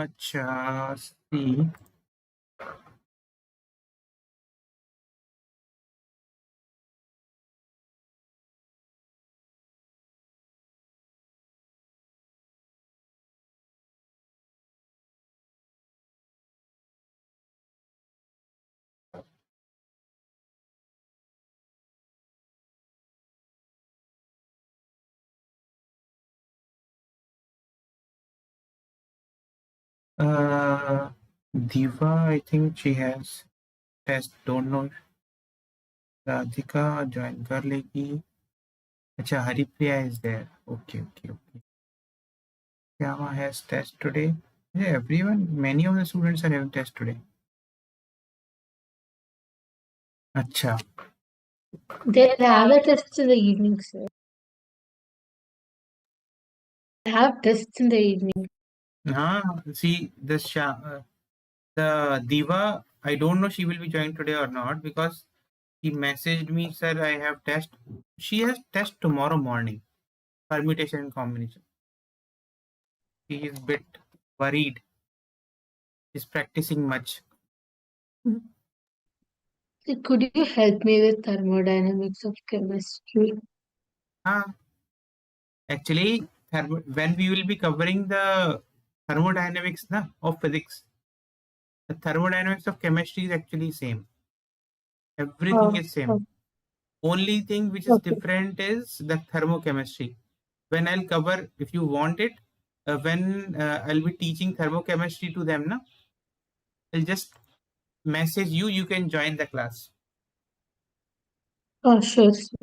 अच्छा सी Diva, I think she has test, don't know. Radhika join कर लेगी. अच्छा, Haripriya is there. Okay. Yama has test today. Yeah, everyone, many of the students are having test today. अच्छा. They have the tests in the evening, sir. They have tests in the evening. See the Diva, I don't know she will be joined today or not because he messaged me, sir, I have test. She has test tomorrow morning, permutation and combination. She is bit worried. She's practicing much. Could you help me with thermodynamics of chemistry? Actually, when we will be covering the thermodynamics of physics, the thermodynamics of chemistry is actually same. Everything Oh, is same. Only thing which is okay. different is the thermochemistry. When I'll cover, if you want it, when I'll be teaching thermochemistry to them, I'll just message you. You can join the class. Oh, sure, sir.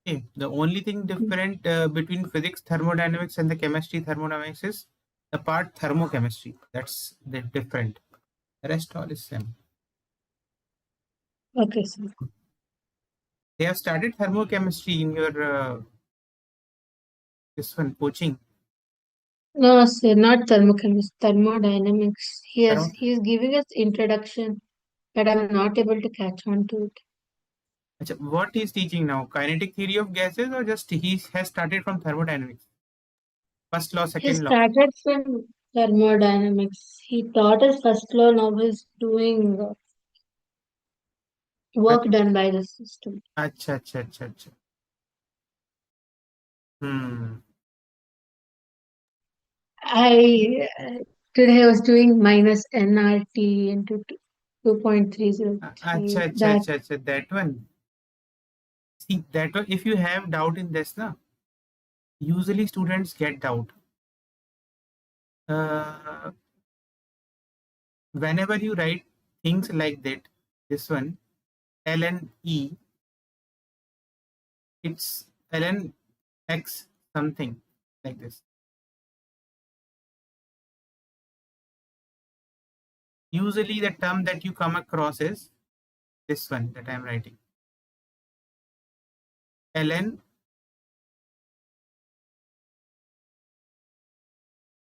Okay. The only thing different between physics thermodynamics and the chemistry thermodynamics is the part thermochemistry. That's the different. The rest all is same. Okay, sir. They have started thermochemistry in your this one coaching. No, sir, not thermochemistry, thermodynamics. Thermo- He is giving us introduction, but I'm not able to catch on to it. What he's teaching now? Kinetic theory of gases, or just he has started from thermodynamics? First law, He second law. started from thermodynamics. He taught us first law, now he's doing work done by the system. अच्छा. Hmm. I today I was doing minus NRT into 2.303. That अच्छा. That one. See, that one. If you have doubt in this, usually students get doubt. Whenever you write things like that, this one, ln e, it's ln x something like this. Usually the term that you come across is this one that I'm writing. ln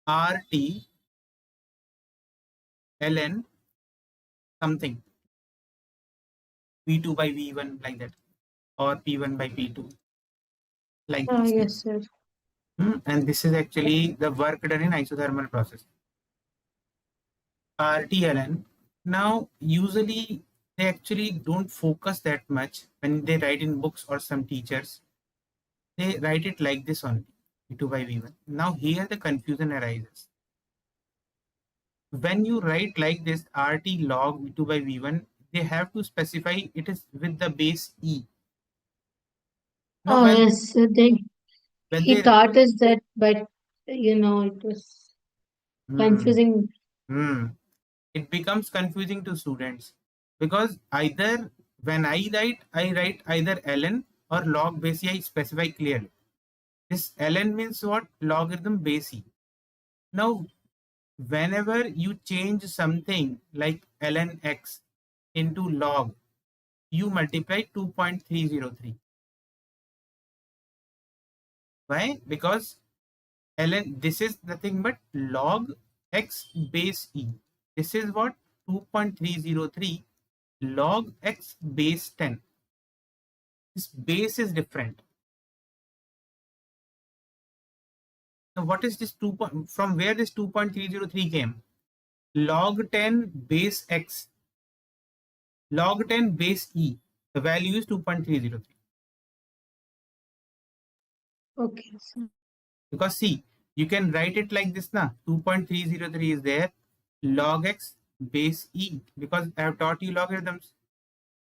rt ln something v2 by v1 like that, or p1 by p2 like these yes, things. sir. And this is actually the work done in isothermal process. RTLN. Now, usually they actually don't focus that much when they write in books or some teachers. They write it like this only, V2 by V1. Now, here the confusion arises. When you write like this, RT log V2 by V1, they have to specify it is with the base E. Now, Oh, yes, sir. when He they taught us that, but it was hmm, confusing. hmm, it becomes confusing to students because either when I write either ln or log base E, I specify clearly. This ln means what? Logarithm base E. Now, whenever you change something like ln x into log, you multiply 2.303. Why? Because ln, this is nothing but log x base E. This is what? 2.303 log x base 10. This base is different. Now, what is this from where this 2.303 came? Log 10 base x, log 10 base e. The value is 2.303. Okay, sir. Because see, you can write it like this now. 2.303 is there. Log x base e, because I have taught you logarithms.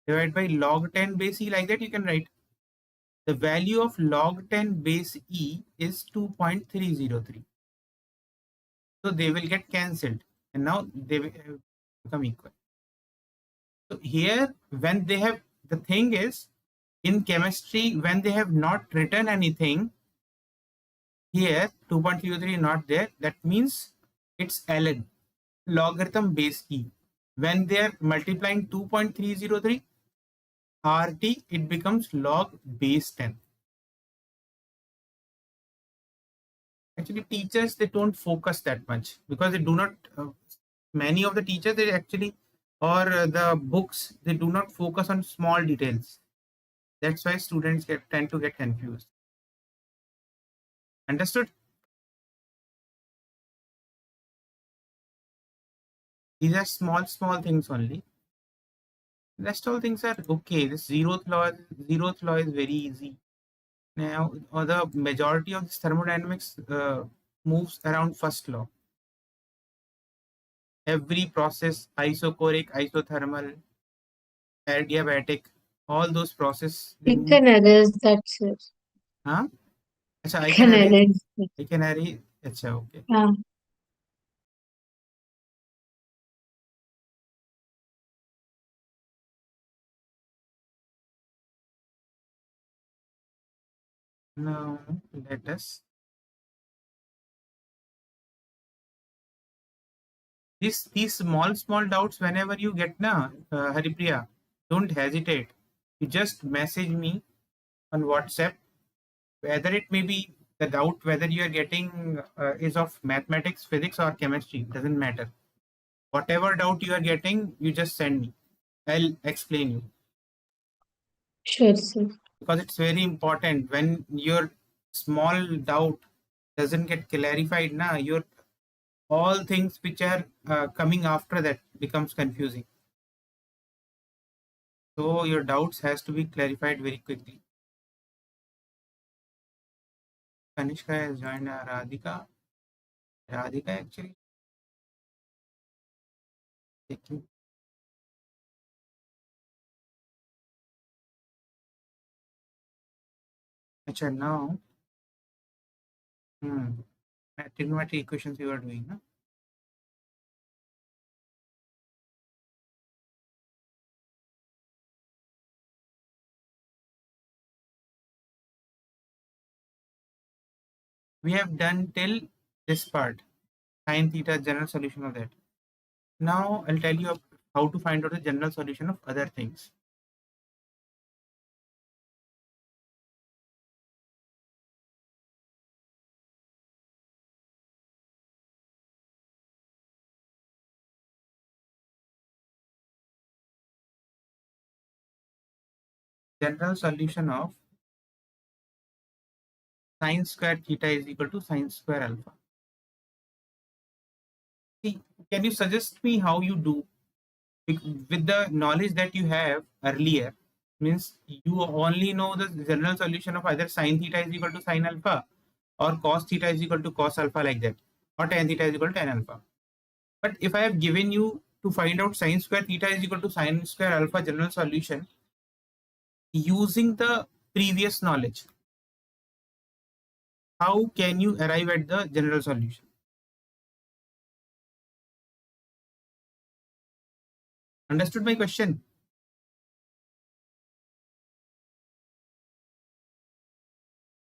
Divided by log 10 base e, like that you can write. The value of log 10 base e is 2.303. So they will get cancelled and now they will become equal. So here, when they have, the thing is, in chemistry, when they have not written anything, here 2.303 not there, that means it's ln, logarithm base e. When they are multiplying 2.303 RT, it becomes log base 10. Actually, teachers, they don't focus that much because they do not, many of the teachers, they actually, or the books, they do not focus on small details. That's why students tend to get confused. Understood? These are small things only. Rest all things are okay. This zeroth law is very easy. Now, the majority of this thermodynamics moves around first law. Every process, isochoric, isothermal, adiabatic, all those processes, they You move. can erase that, sir. Huh? Achha, You I can can arrange. erase it. I can arrange. Achha, okay. Yeah. Now, let us. These small doubts, whenever you get na, Haripriya, don't hesitate. You just message me on WhatsApp, whether it may be the doubt whether you are getting is of mathematics, physics, or chemistry, doesn't matter. Whatever doubt you are getting, you just send me. I'll explain you, Sure, sir. because it's very important. When your small doubt doesn't get clarified, na, your all things which are coming after that becomes confusing. So your doubts has to be clarified very quickly. Kanishka has joined Radhika. Radhika actually taking. Achha, now, trigonometric equations you are doing, no? We have done till this part, sine theta, general solution of that. Now I'll tell you how to find out the general solution of other things. General solution of sine square theta is equal to sine square alpha. See, can you suggest me how you do with the knowledge that you have earlier? Means you only know the general solution of either sine theta is equal to sine alpha, or cos theta is equal to cos alpha, like that, or tan theta is equal to tan alpha. But if I have given you to find out sine square theta is equal to sine square alpha general solution using the previous knowledge, how can you arrive at the general solution? Understood my question?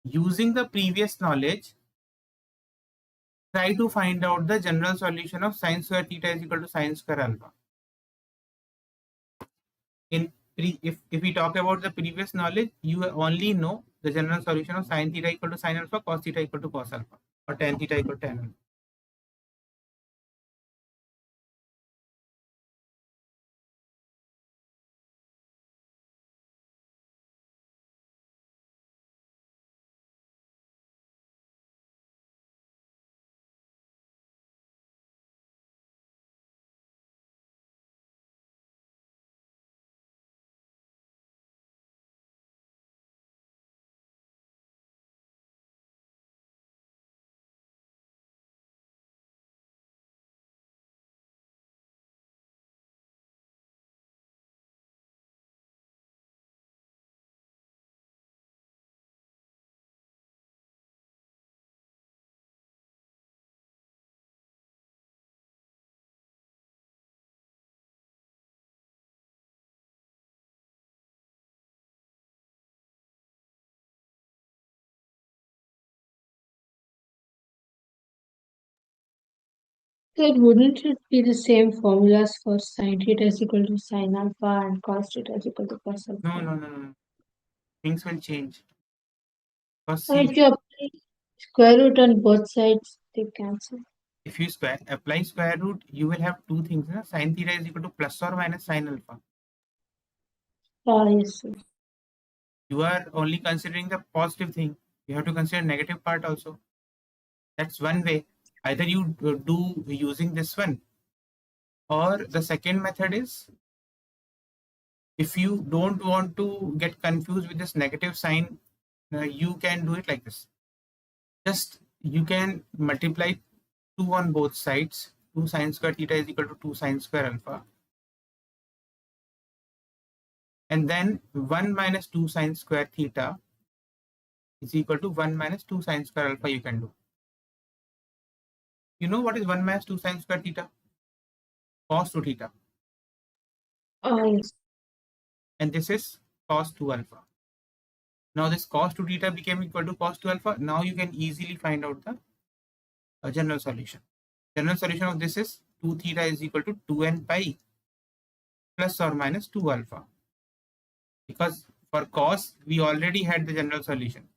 Using the previous knowledge, try to find out the general solution of sine square theta is equal to sine square alpha. If we talk about the previous knowledge, you only know the general solution of sine theta equal to sine alpha, cos theta equal to cos alpha, or tan theta equal to tan alpha. Then wouldn't it be the same formulas for sin theta is equal to sin alpha and cos theta is equal to cos No, alpha? no, no, no. Things will change. Because And see, if you apply square root on both sides, they cancel. if you apply square root, you will have two things. Na? Sin theta is equal to plus or minus sin alpha. Ah, yes, sir. You are only considering the positive thing. You have to consider negative part also. That's one way. Either you do using this one, or the second method is, if you don't want to get confused with this negative sign, you can do it like this. Just you can multiply 2 on both sides. 2 sine square theta is equal to 2 sine square alpha. And then 1 minus 2 sine square theta is equal to 1 minus 2 sine square alpha you can do. You know what is 1 minus 2 sine square theta? Cos 2 theta. Ah, yes. And this is cos 2 alpha. Now this cos 2 theta became equal to cos 2 alpha. Now you can easily find out the general solution. General solution of this is 2 theta is equal to 2n pi plus or minus 2 alpha. Because for cos, we already had the general solution.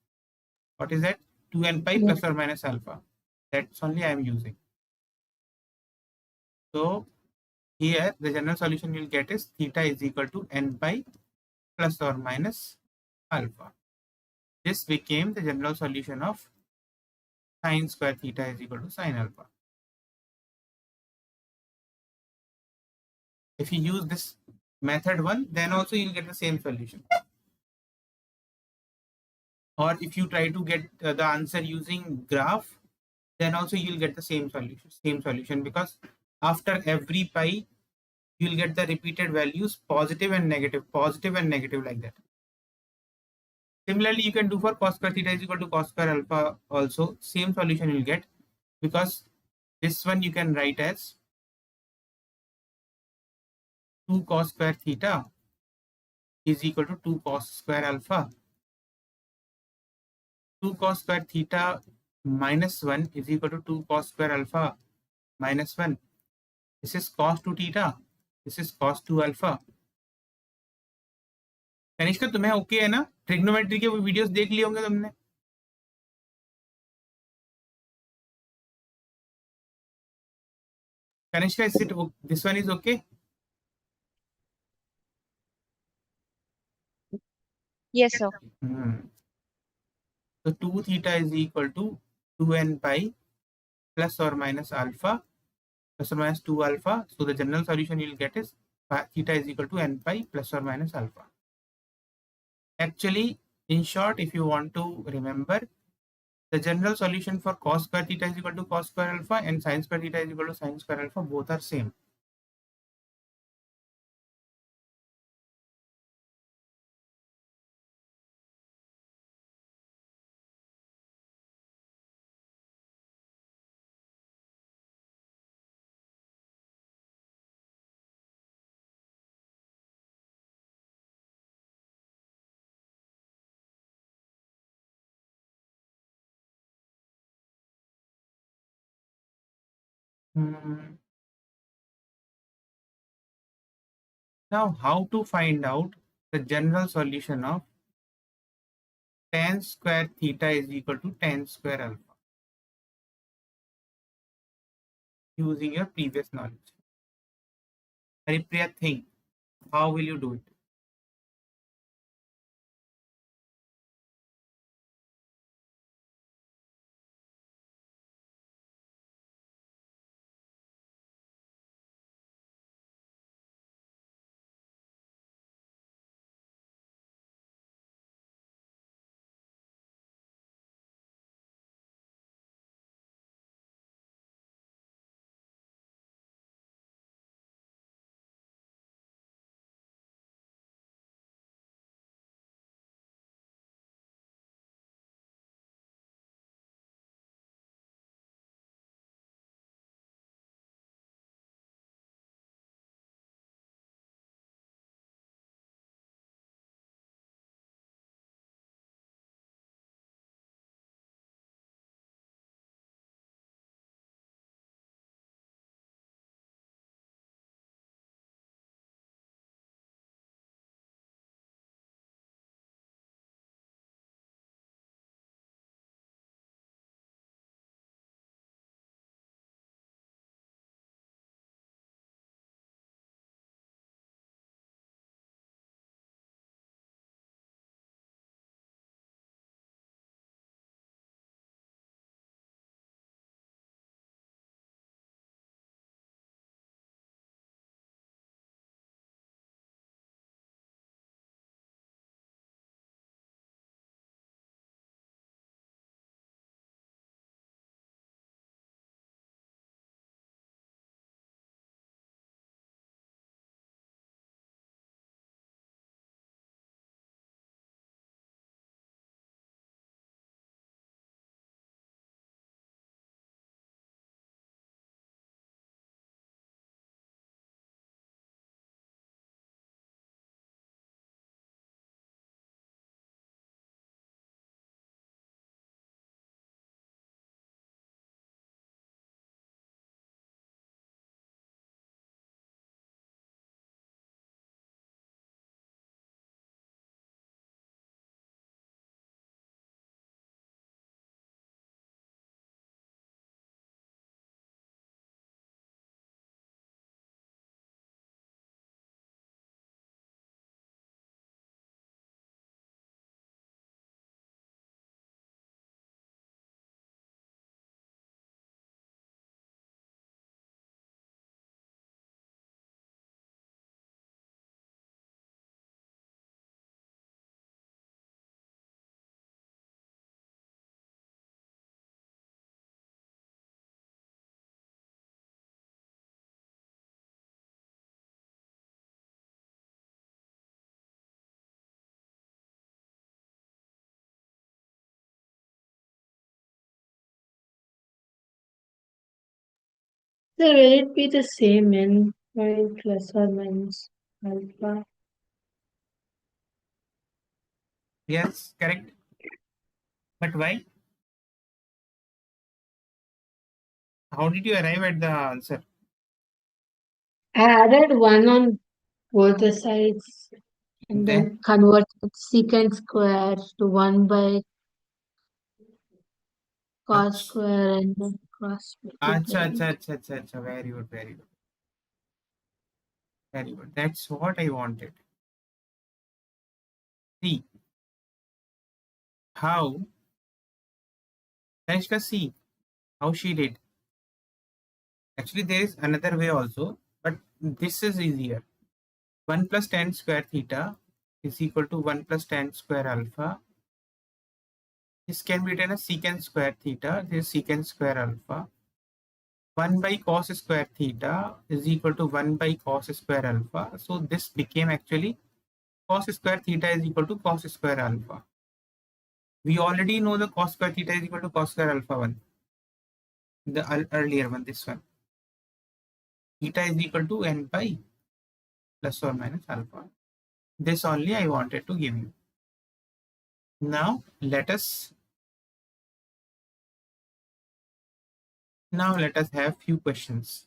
What is that? 2n pi Yes. plus or minus alpha. That's only I am using. So here the general solution you'll get is theta is equal to n pi plus or minus alpha. This became the general solution of sine square theta is equal to sine alpha. If you use this method 1, then also you'll get the same solution. Or if you try to get the answer using graph, then also you'll get the same solution, because after every pi you'll get the repeated values positive and negative like that. Similarly, you can do for cos square theta is equal to cos square alpha also. Same solution you'll get, because this one you can write as 2 cos square theta is equal to 2 cos square alpha. 2 cos square theta minus 1 is equal to 2 cos square alpha minus 1. This is cos 2 theta. This is cos 2 alpha. Kanishka तुम्हें okay है ना? Trigonometry के वो videos देख लिए होंगे तुमने. Kanishka, is it this one is okay? Yes, sir. So 2 theta is equal to 2n pi plus or minus alpha plus or minus 2 alpha. So the general solution you'll get is theta is equal to n pi plus or minus alpha. Actually, in short, if you want to remember, the general solution for cos square theta is equal to cos square alpha and sin square theta is equal to sin square alpha. Both are same. Now, how to find out the general solution of tan square theta is equal to tan square alpha using your previous knowledge? Haripriya, think. How will you do it? So will it be the same n while plus or minus alpha? Yes, correct. But why? How did you arrive at the answer? I added 1 on both the sides and Then, then converted secant square to 1 by cos ach, square and then cross acha, multiplying. acha, acha, acha, acha. Very good, very good, very good. That's what I wanted. See how Kanishka, see how she did. Actually, there is another way also, but this is easier. 1 plus tan square theta is equal to 1 plus tan square alpha. This can be written as secant square theta. This is secant square alpha. 1 by cos square theta is equal to 1 by cos square alpha. So this became actually cos square theta is equal to cos square alpha. We already know the cos square theta is equal to cos square alpha 1. The earlier one, this one. Theta is equal to n pi plus or minus alpha. This only I wanted to give you. Now let us have few questions.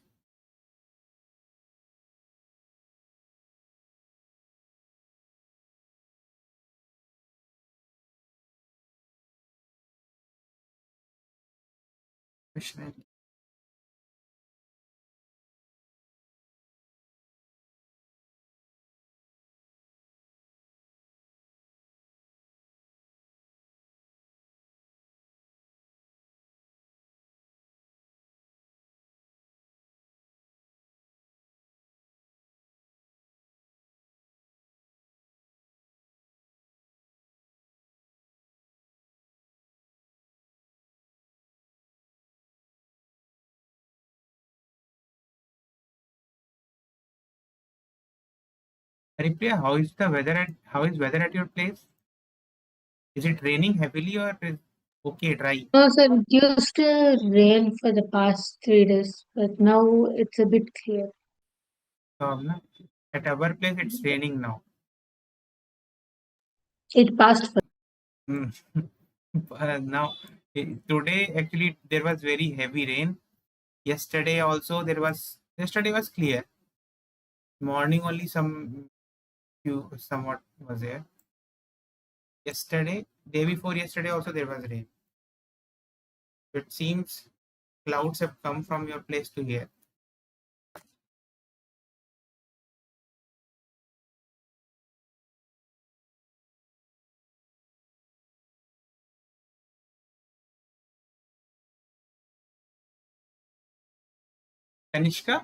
Question. Haripriya, how is weather at your place? Is it raining heavily or is okay dry? No, sir, it used to rain for the past 3 days, but now it's a bit clear. No? At our place it's raining now. It passed for Mm. Now today actually there was very heavy rain. Yesterday was clear. Morning only some few somewhat was there. Yesterday, day before yesterday also there was rain. It seems clouds have come from your place to here. Tanishka,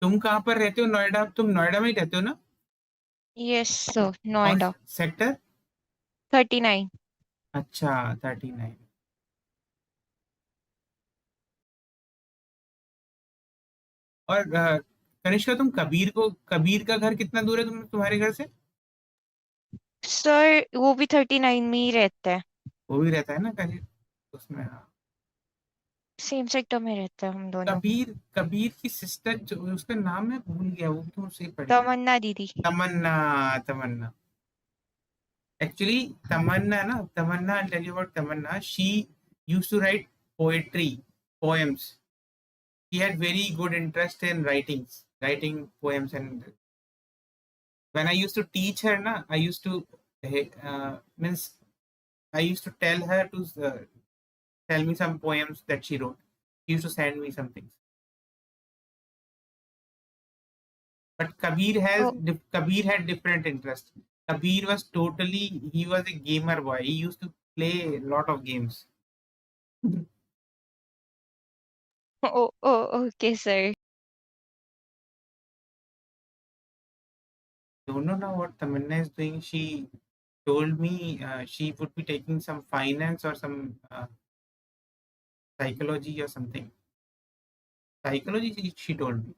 तुम कहाँ पर रहते हो? नोएडा, तुम नोएडा में ही रहते हो ना? Yes, sir. कौन Noida. सेक्टर? 39. अच्छा, 39. और कनिष्का, तुम कबीर का घर कितना दूर है तुम्हारे घर से? सर वो भी 39 में ही रहता है. वो भी रहता है ना कहीं उसमें? हाँ. सेम सेक्टर में रहता है हम दोनों. कबीर की सिस्टर, जो उसका नाम मैं भूल गया, वो भी तुम से पढ़ी है. तमन्ना दीदी. तमन्ना. तमन्ना. Actually, Tamanna, I'll tell you about Tamanna. She used to write poems. She had very good interest in writing poems. And when I used to teach her, I used to means I used to tell her to tell me some poems that she wrote. She used to send me some things. But Oh, Kabir had different interests. Kabir was he was a gamer boy. He used to play a lot of games. okay, sir. Don't know now what Tamanna is doing. She told me she would be taking some finance or some psychology or something. Psychology, she told me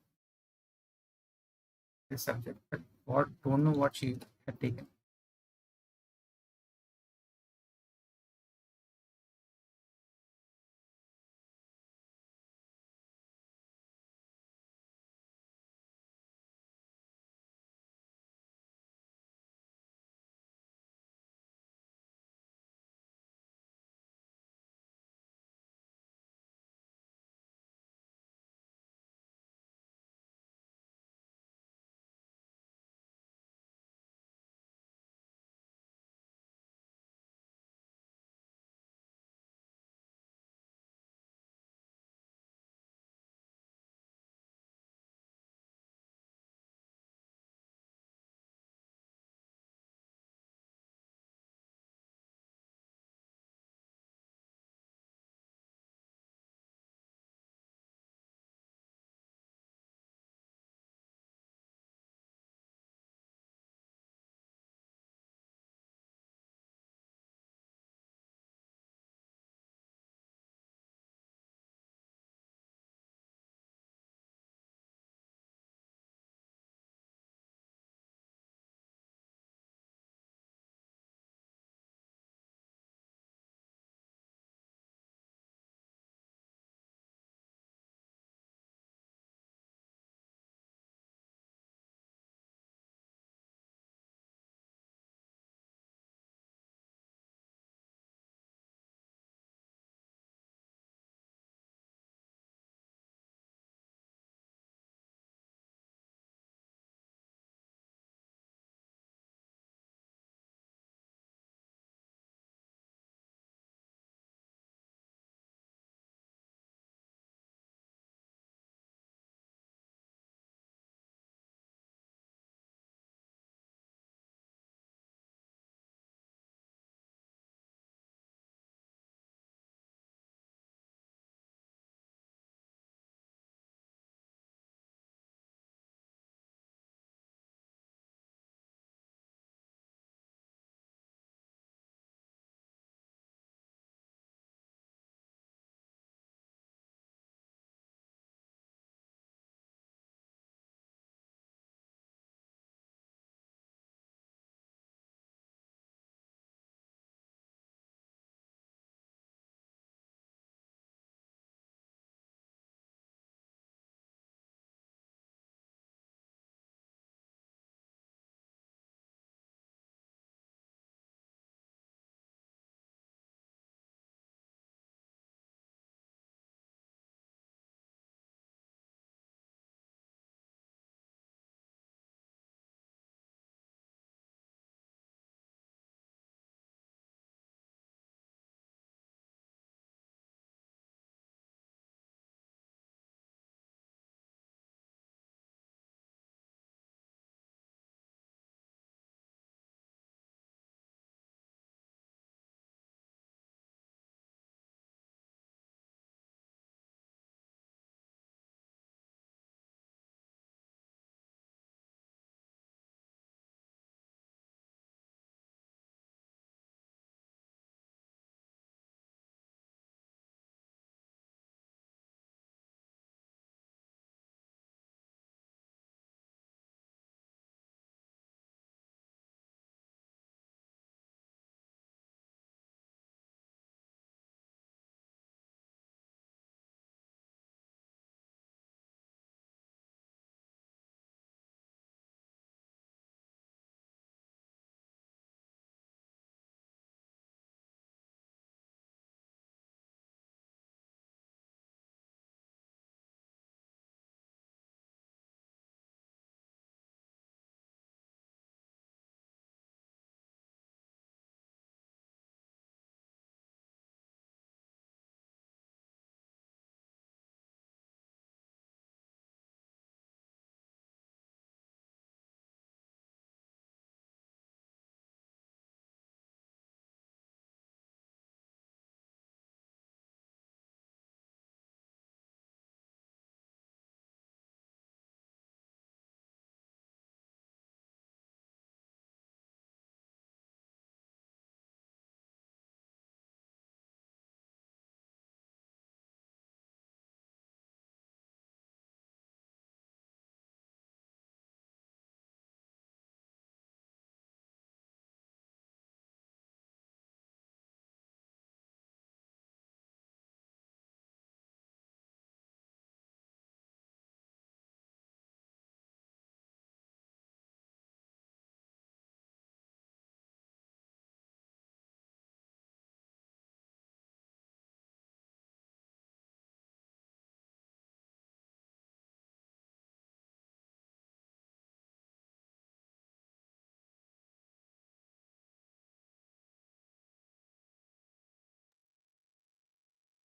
this subject, but don't know what she had taken.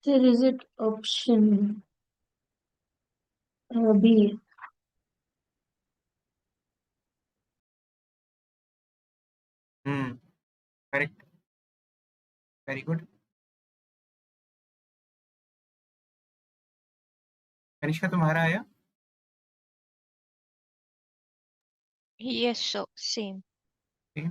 There is it option B. Correct. Very good. Kanishka तुम्हारा आया? Yes, so same. Okay.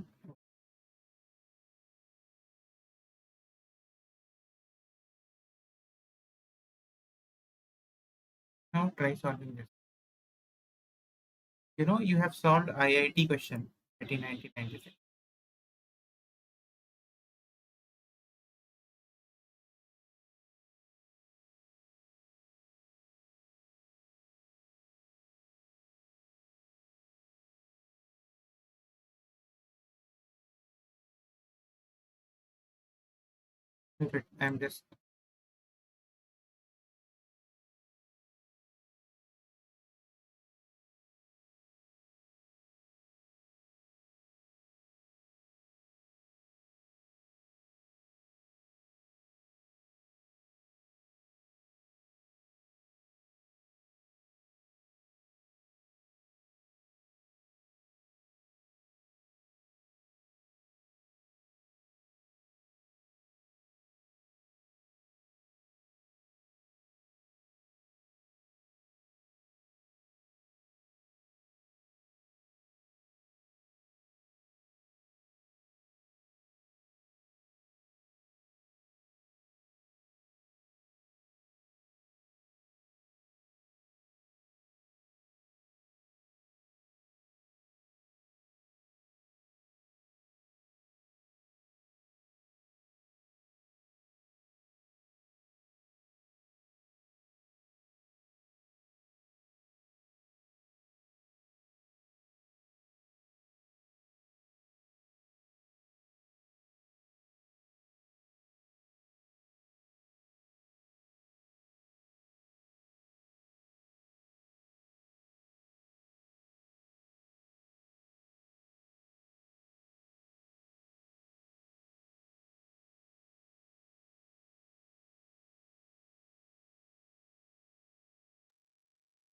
Now try solving this. You know, you have solved IIT question 1996. Okay, I'm just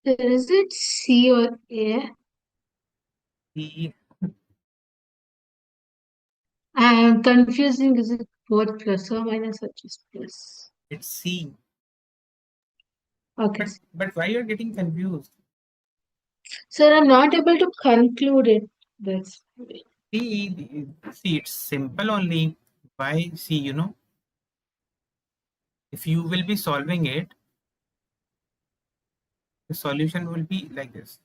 There is it C or A? the I'm confusing. Is it both plus or minus or just plus? it's C. Okay. But why you're getting confused? Sir, I'm not able to conclude it. That's See, it's simple only. Why? See, you know, if you will be solving it, the solution will be like this.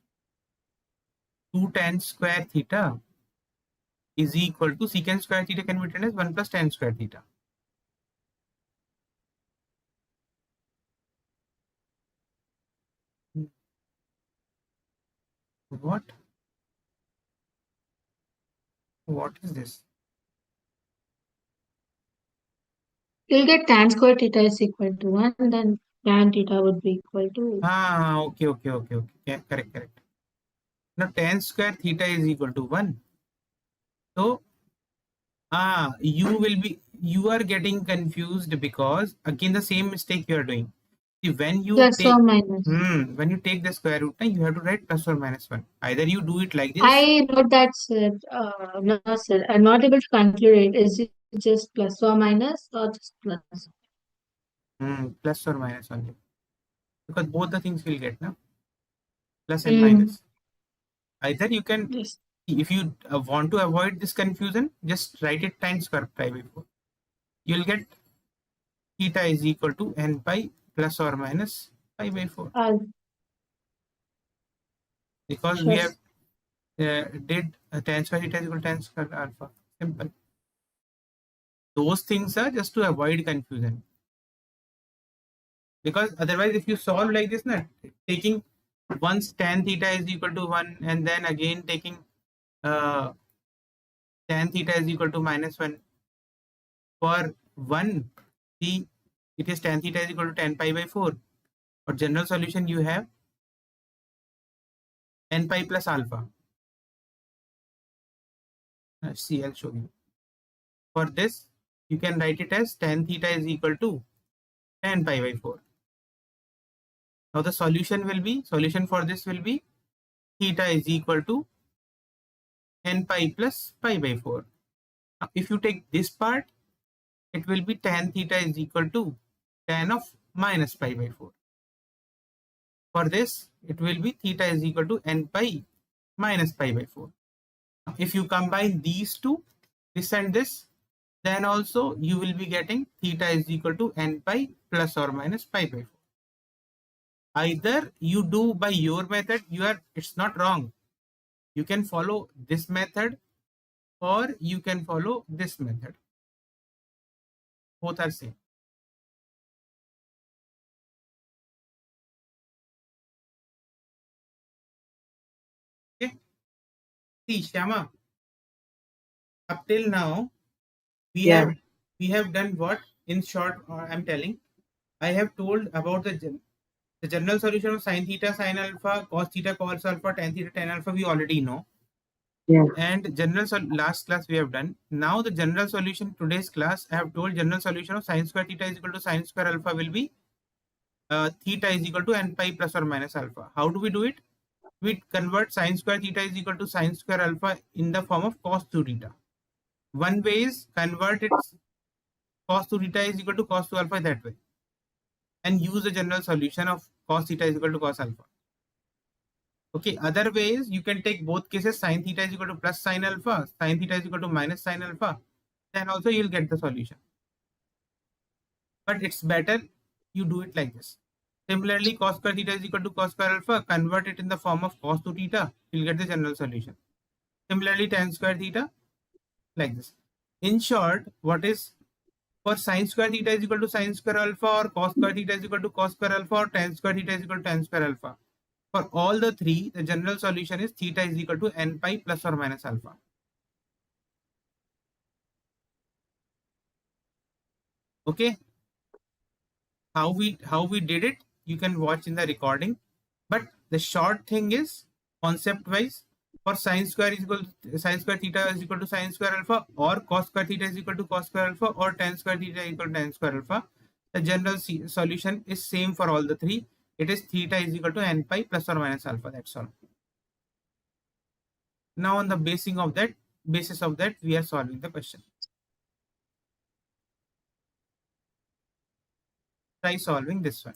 2 tan square theta is equal to secant square theta can be written as 1 plus tan square theta. What? What is this? you'll get tan square theta is equal to 1, then tan theta would be equal to. Okay. Yeah, correct. Now tan square theta is equal to 1. So, you are getting confused because again the same mistake you are doing. See, Plus or minus. when you take the square root, you have to write plus or minus 1. Either you do it like this. I wrote that, sir. No, sir. I'm not able to conclude it. Is it just plus or minus or just plus? Plus or minus only. Because both the things will get, no? Plus and Mm, minus. Either you can, yes. if you want to avoid this confusion, just write it times square pi by 4. You'll get theta is equal to n pi plus or minus pi by 4. Because we Sure. have did tan square theta is equal to tan square alpha. Simple. Those things are just to avoid confusion. Because otherwise, if you solve like this, taking once tan theta is equal to 1 and then again taking uh, tan theta is equal to minus 1 for 1, see, it is tan theta is equal to tan pi by 4. For general solution, you have n pi plus alpha. See, I'll show you. For this, you can write it as tan theta is equal to tan pi by 4. Now the solution for this will be theta is equal to n pi plus pi by 4. Now if you take this part, it will be tan theta is equal to tan of minus pi by 4. For this, it will be theta is equal to n pi minus pi by 4. If you combine these two, this and this, then also you will be getting theta is equal to n pi plus or minus pi by 4. Either you do by your method, it's not wrong. You can follow this method or you can follow this method. Both are same. Okay. See, Shama, up till now, we have done what? In short, I'm telling, I have told about the general solution of sin theta, sin alpha, cos theta, cos alpha, tan theta, tan alpha, we already know. Yeah. And last class we have done. Now the general solution today's class, I have told general solution of sin square theta is equal to sin square alpha will be theta is equal to n pi plus or minus alpha. How do we do it? We convert sin square theta is equal to sin square alpha in the form of cos 2 theta. One way is convert it cos 2 theta is equal to cos 2 alpha that way, and use the general solution of cos theta is equal to cos alpha. Okay, other ways you can take both cases, sin theta is equal to plus sin alpha, sin theta is equal to minus sin alpha, then also you'll get the solution. But it's better you do it like this. Similarly, cos square theta is equal to cos square alpha, convert it in the form of cos 2 theta, you'll get the general solution. Similarly, tan square theta, like this. In short, what is for sin square theta is equal to sin square alpha, or cos square theta is equal to cos square alpha, or tan square theta is equal to tan square alpha. For all the three, the general solution is theta is equal to n pi plus or minus alpha. Okay. How we did it, you can watch in the recording. But the short thing is, concept wise, for sin square is equal to sin square theta is equal to sin square alpha, or cos square theta is equal to cos square alpha, or tan square theta is equal to tan square alpha. The general solution is same for all the three. It is theta is equal to n pi plus or minus alpha. That's all. Now on the basis of that, we are solving the question. Try solving this one.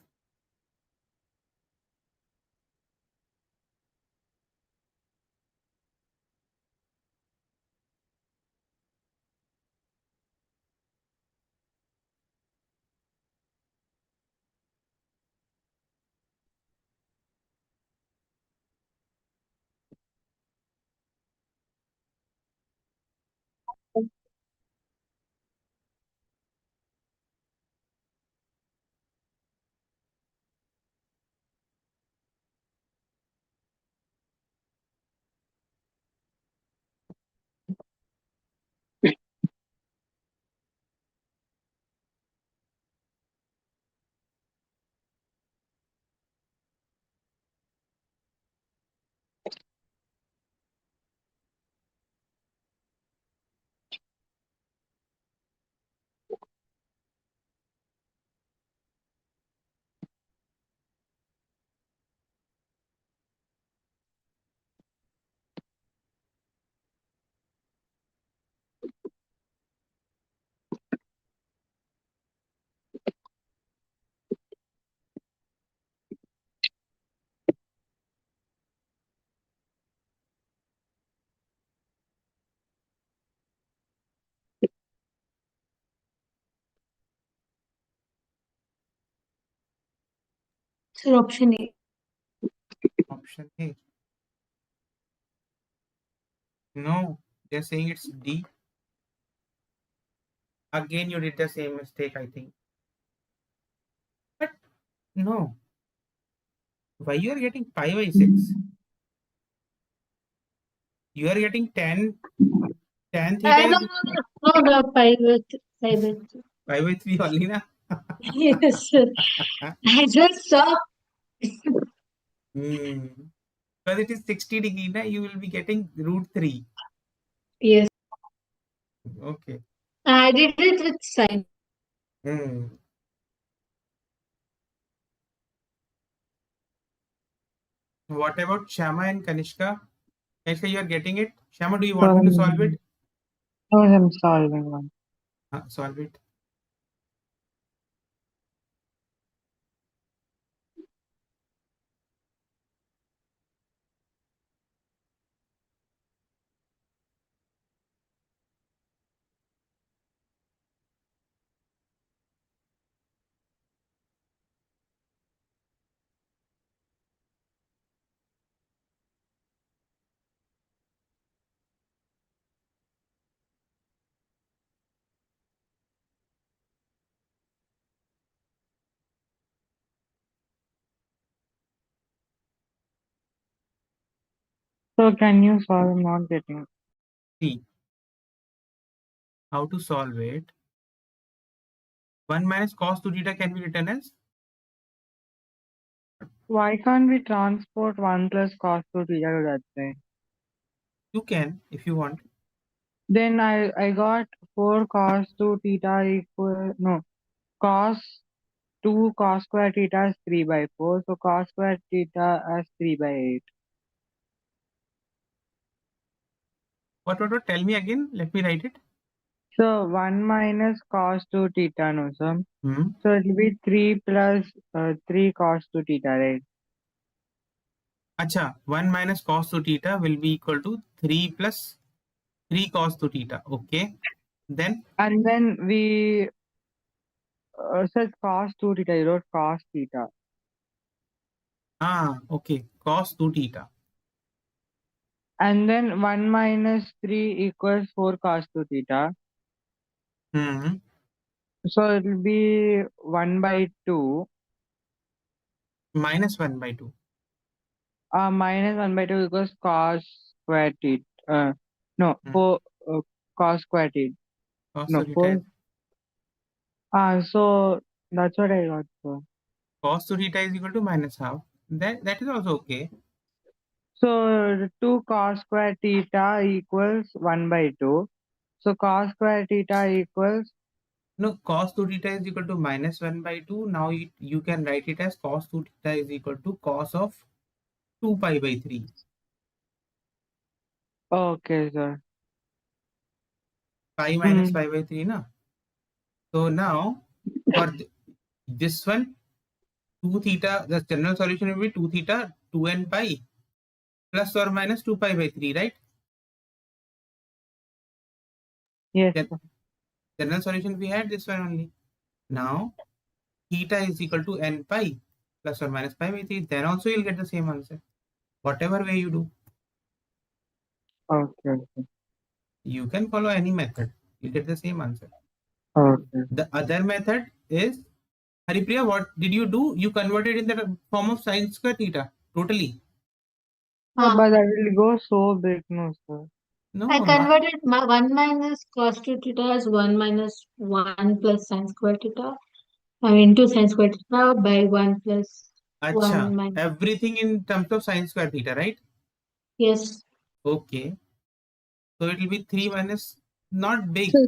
Sir, option A. Option A. No, they're saying it's D. Again, you did the same mistake, I think. But no. Why you are getting pi by 6? You are getting tan theta is No, 5 by 3. pi by 3 only, na? Yes, sir. I just saw. Because it is 60 degree, na, you will be getting root 3. Yes. Okay. I did it with sign. What about Shama and Kanishka? Kanishka, you are getting it? Shama, do you want me to solve it? No, I'm solving one. Solve it. So can you solve? I'm not getting it. See how to solve it. 1 minus cos 2 theta can be written as, Why can't we transport 1 plus cos 2 theta to that thing? you can if you want. Then I got 4 cos 2 theta equal, no, cos 2 cos square theta is 3 by 4. So cos square theta as 3 by 8. What? Tell me again. Let me write it. So 1 minus cos 2 theta, no, sir. Hmm. So it will be 3 plus 3 cos 2 theta, right? Acha, 1 minus cos 2 theta will be equal to 3 plus 3 cos 2 theta. Okay. Then, And then we said cos 2 theta, you wrote cos theta. okay. Cos 2 theta. And then 1 minus 3 equals 4 cos 2 theta. Hmm. So it will be 1 by 2. Minus 1 by 2. Minus 1 by 2 equals cos square theta. No, Hmm. 4 cos square theta. Cos No, 2 theta. 4. So that's what I got. So, Cos 2 theta is equal to minus half. That is also okay. so 2 cos square theta equals 1 by 2. So cos square theta equals, No, cos 2 theta is equal to minus 1 by 2. Now you can write it as cos 2 theta is equal to cos of 2 pi by 3. okay, sir. Pi minus Hmm. pi by 3, na? So now, for this one, 2 theta, the general solution will be 2 theta, 2n pi, plus or minus 2 pi by 3, right? Yes, Then sir. general solution we had this one only. Now, theta is equal to n pi, plus or minus pi by 3. Then also you'll get the same answer. Whatever way you do, Okay, okay. you can follow any method. You'll get the same answer. Okay. The other method is, Haripriya, what did you do? You converted in the form of sine square theta. Totally. But that will go so big, no, sir. I No, not. converted my 1 minus cos 2 theta as 1 minus 1 plus sin square theta. I mean, 2 sin square theta by 1 plus 1 Acha. minus. Everything in terms of sine square theta, right? Yes. Okay. So it will be 3 minus, not big. So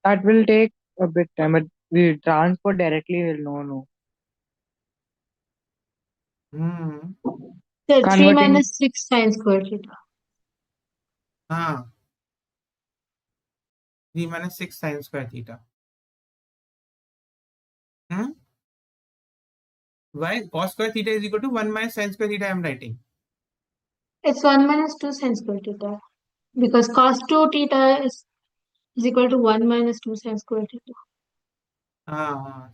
that will take a bit time, but we transport directly will no. Hmm. So 3 Converting, minus 6 sin square theta. Ah, 3 minus 6 sine square theta. Hmm? Why? Cos square theta is equal to 1 minus sine square theta I am writing. It's 1 minus 2 sin square theta. Because cos 2 theta is equal to 1 minus 2 sin square theta.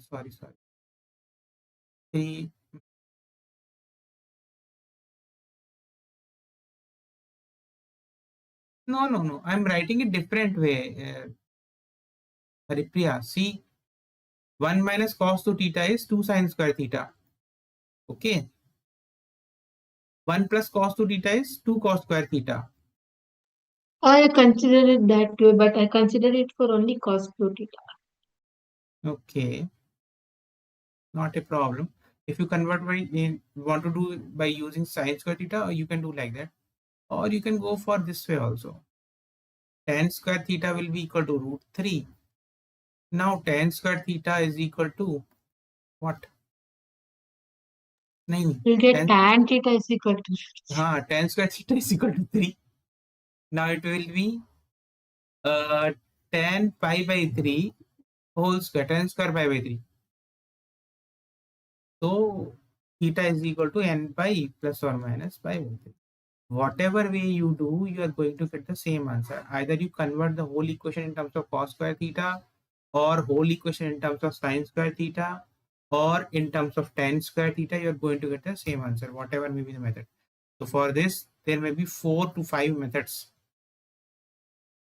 Sorry. 3. No. I'm writing it different way. Haripriya, see, 1 minus cos 2 theta is 2 sine square theta. Okay. 1 plus cos 2 theta is 2 cos square theta. I consider it that way, but I consider it for only cos 2 theta. Okay. Not a problem. If you convert want to do by using sine square theta, you can do like that. Or you can go for this way also. Tan square theta will be equal to root 3. Now tan square theta is equal to what? नहीं You'll get tan, tan theta is equal to हाँ tan square theta is equal to 3. Now it will be tan pi by 3 whole square, tan square pi by 3. So theta is equal to n pi plus or minus pi by 3. Whatever way you do, you are going to get the same answer. Either you convert the whole equation in terms of cos square theta, or whole equation in terms of sin square theta, or in terms of tan square theta, you are going to get the same answer, whatever may be the method. So for this, there may be 4 to 5 methods,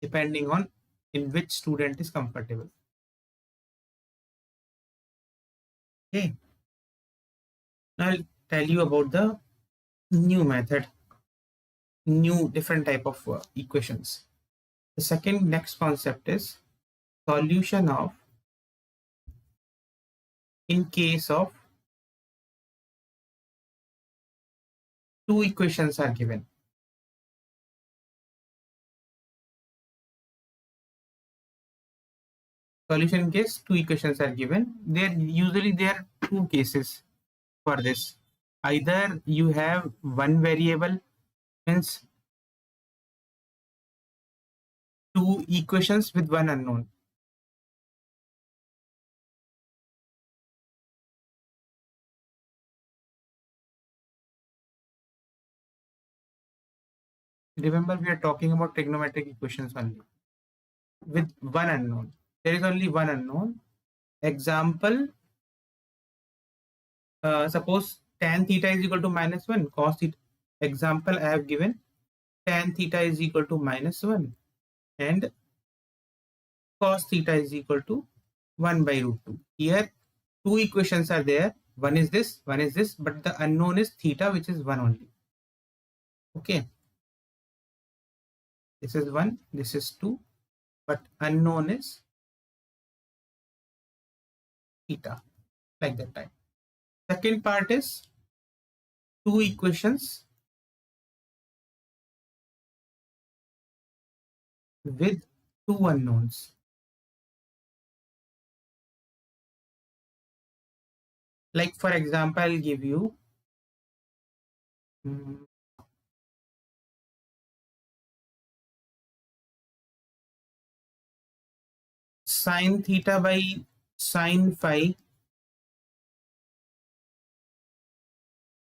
depending on in which student is comfortable. Okay. Now I'll tell you about the new method, new different type of equations. The second next concept is solution of in case of two equations are given. Solution in case two equations are given. There are two cases for this. Either you have one variable, means two equations with one unknown. Remember, we are talking about trigonometric equations only with one unknown. There is only one unknown. Example, suppose tan theta is equal to -1, cos theta. Example I have given, tan theta is equal to -1 and cos theta is equal to 1 by root 2. Here, two equations are there. One is this, but the unknown is theta, which is 1 only. Okay. This is 1, this is 2, but unknown is theta, like that type. Second part is two equations with two unknowns. Like for example, I'll give you sin theta by sin phi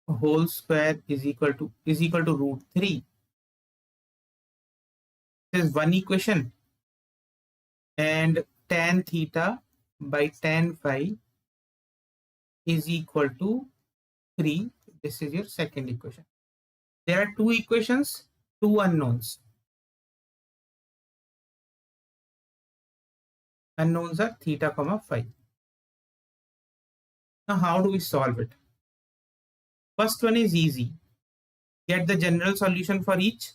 whole square is equal to root 3. This is one equation, and tan theta by tan phi is equal to 3. This is your second equation. There are two equations, two unknowns. Unknowns are theta comma phi. Now how do we solve it? First one is easy. Get the general solution for each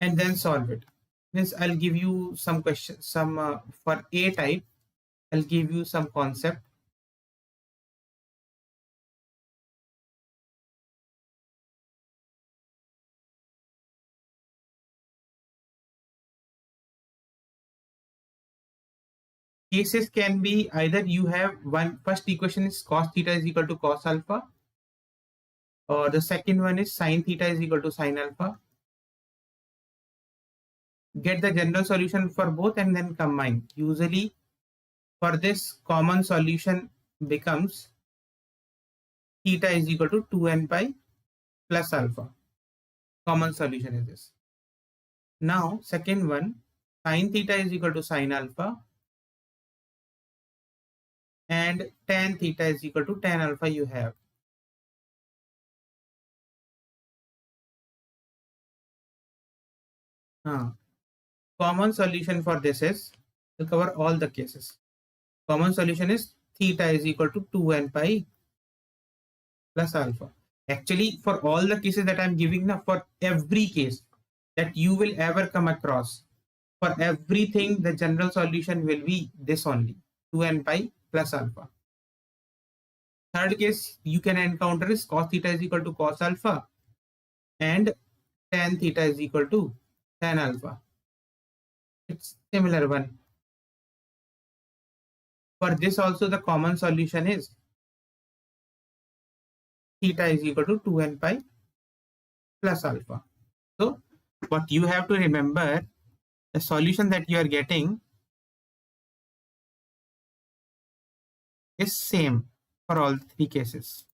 and then solve it. Means I'll give you some questions, for A type, I'll give you some concept. Cases can be either you have first equation is cos theta is equal to cos alpha, or the second one is sin theta is equal to sin alpha. Get the general solution for both and then combine. Usually for this, common solution becomes theta is equal to 2n pi plus alpha. Common solution is this. Now second one, sin theta is equal to sin alpha and tan theta is equal to tan alpha you have. Common solution for this is, to cover all the cases, common solution is theta is equal to 2n pi plus alpha. Actually, for all the cases that I'm giving now, for every case that you will ever come across, for everything, the general solution will be this only, 2n pi plus alpha. Third case you can encounter is cos theta is equal to cos alpha and tan theta is equal to tan alpha. It's similar one. For this also the common solution is theta is equal to 2n pi plus alpha. So what you have to remember, the solution that you are getting is same for all three cases.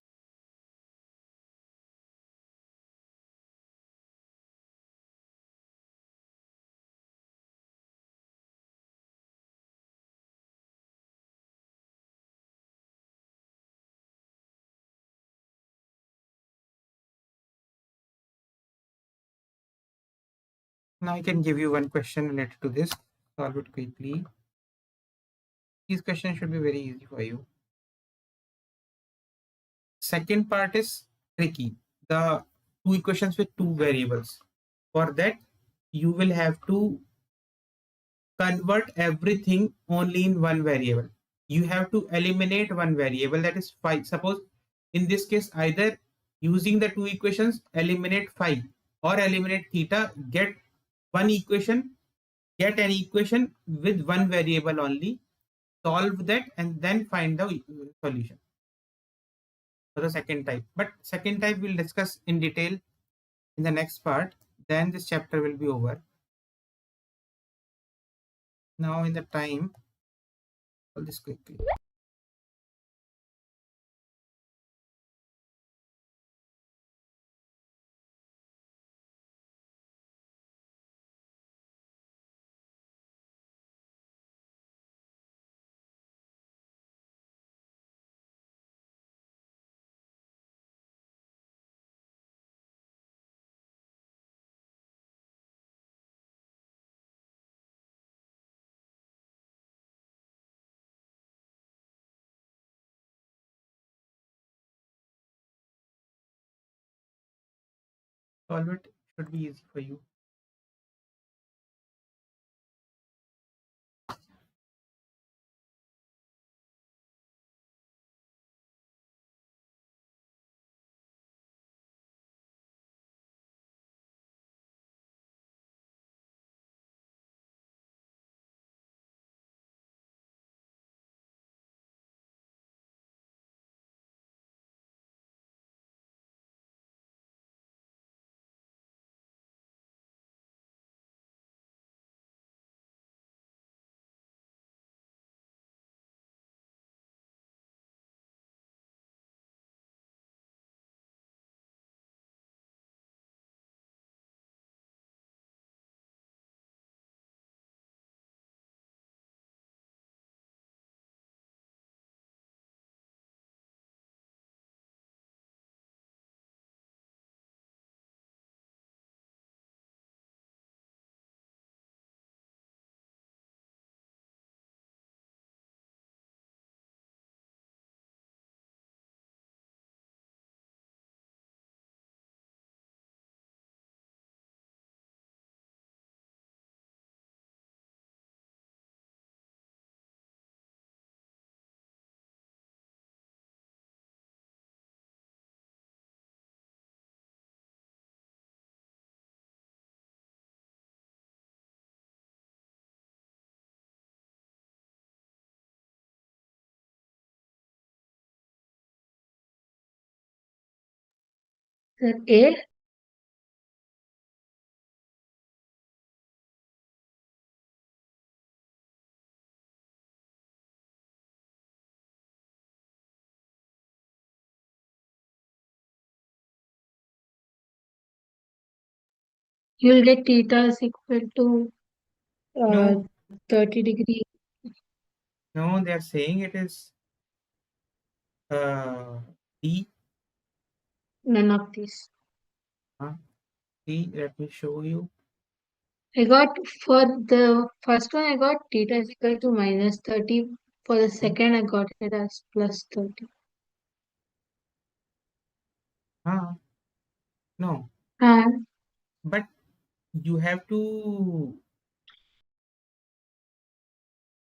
Now I can give you one question related to this. Solve it quickly. These questions should be very easy for you. Second part is tricky. The two equations with two variables. For that, you will have to convert everything only in one variable. You have to eliminate one variable, that is phi. Suppose in this case, either using the two equations, eliminate phi or eliminate theta, get one equation, get an equation with one variable only, solve that and then find the solution for the second type. But second type we'll discuss in detail in the next part. Then this chapter will be over. Now in the time, all this quickly. Solve it, should be easy for you. Then A, you'll get theta is equal to No, 30 degree. no, they are saying it is D. None of these. D. Let me show you. I got for the first one, I got theta is equal to minus 30. For the second, I got it as plus 30. No, And but you have to,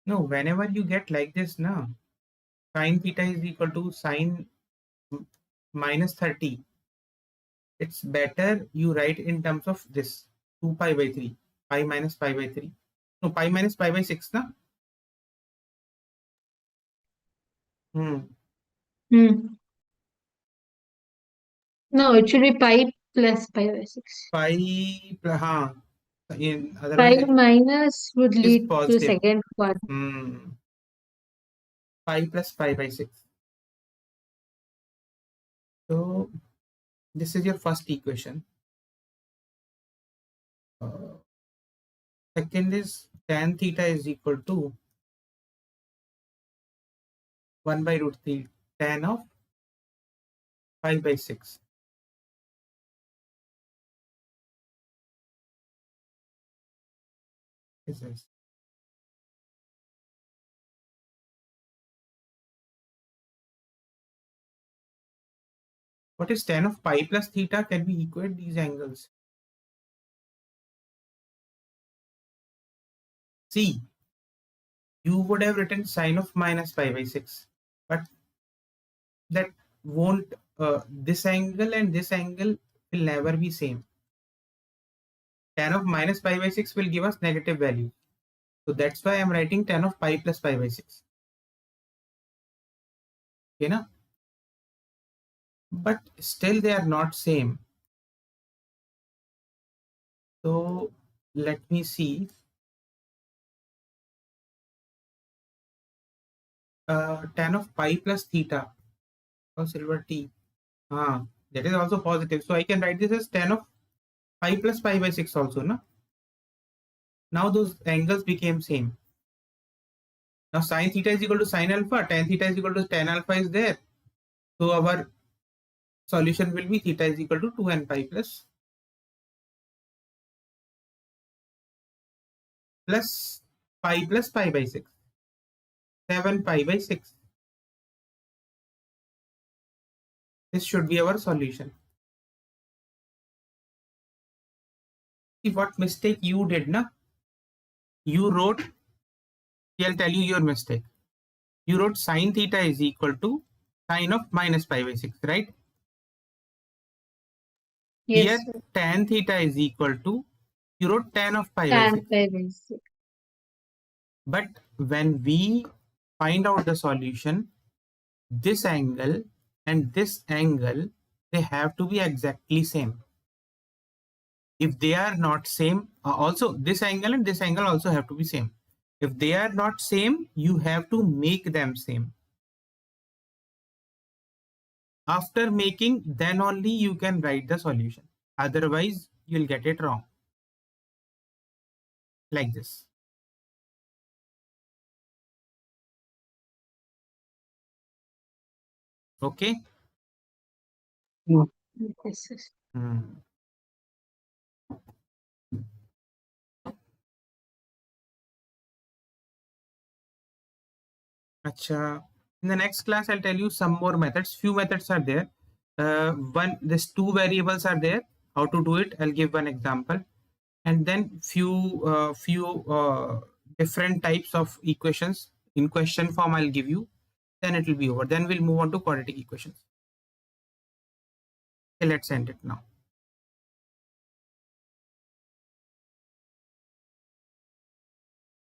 no, whenever you get like this, no, sine theta is equal to sine minus 30. It's better you write in terms of this 2 pi by 3, pi minus pi by 3. No, pi minus pi by 6, na? Hmm. Hmm. No, it should be pi plus pi by 6. Pi, in Pi otherwise it minus would is lead to positive. second quadrant. Pi plus pi by 6. So this is your first equation. Second is tan theta is equal to 1 by root 3 tan of pi by 6. This is. What is tan of pi plus theta? Can we equate these angles? See, you would have written sine of minus pi by 6, but that won't, this angle and this angle will never be same. Tan of minus pi by 6 will give us negative value. So that's why I'm writing tan of pi plus pi by 6. Okay, na? But still they are not same. So let me see. Tan of pi plus theta or silver t. That is also positive. So I can write this as tan of pi plus pi by 6 also. Na? Now those angles became same. Now sine theta is equal to sine alpha, tan theta is equal to tan alpha is there. So our solution will be theta is equal to 2n pi plus pi plus pi by 6. 7 pi by 6. This should be our solution. See what mistake you did, na? You wrote, I'll tell you your mistake. You wrote sine theta is equal to sine of minus pi by 6, right? Yes, Here sir. tan theta is equal to, you wrote tan of pi by Tan 6. pi by 6. But when we find out the solution, this angle and this angle, they have to be exactly same. If they are not same, also this angle and this angle also have to be same. If they are not same, you have to make them same. After making, then only you can write the solution. Otherwise, you'll get it wrong. Like this. Okay? No. Yes, sir. Acha. In the next class, I'll tell you some more methods. Few methods are there. This two variables are there. How to do it? I'll give one example. And then few different types of equations in question form I'll give you. Then it will be over. Then we'll move on to quadratic equations. Okay, let's end it now.